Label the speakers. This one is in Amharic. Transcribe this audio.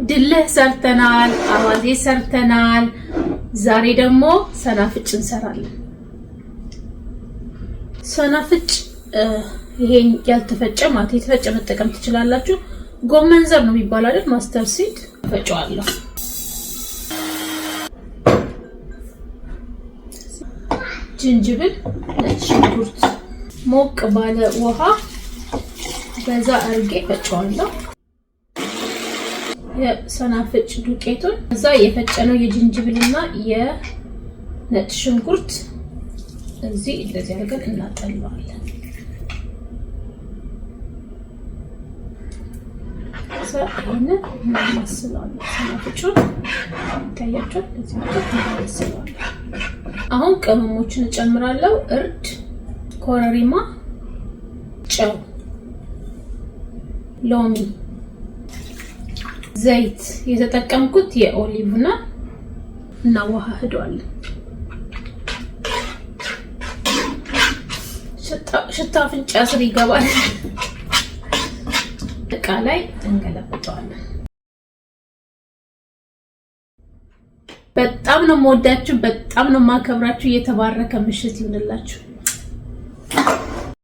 Speaker 1: ድልህ ሰርተናል፣ አዋዜ ሰርተናል። ዛሬ ደግሞ ሰናፍጭ እንሰራለን። ሰናፍጭ ይሄን ያልተፈጨ ማለት የተፈጨ መጠቀም ትችላላችሁ። ጎመን ዘር ነው የሚባለው አይደል? ማስተር ሲድ ፈጨዋለሁ። ዝንጅብል፣ ነጭ ሽንኩርት ሞቅ ባለ ውሃ በዛ አርጌ ፈጨዋለሁ። የሰናፍጭ ዱቄቱን እዛ የፈጨነው የዝንጅብልና የነጭ ሽንኩርት እዚህ እንደዚህ አድርገን እናጠለዋለን። ሰናፍጩን እናማስለዋለን። ሰናፍጩን ታያችኋል። እዚህ እናማስለዋለን። አሁን ቅመሞችን እጨምራለሁ። እርድ፣ ኮረሪማ፣ ጨው፣ ሎሚ፣ ዘይት የተጠቀምኩት የኦሊቭና እናዋሃደዋለን። ሽታ አፍንጫ ስር ይገባል። እቃ ላይ እንገለብጠዋለን። በጣም ነው የምወዳችሁ፣ በጣም ነው የማከብራችሁ። የተባረከ ምሽት ይሁንላችሁ።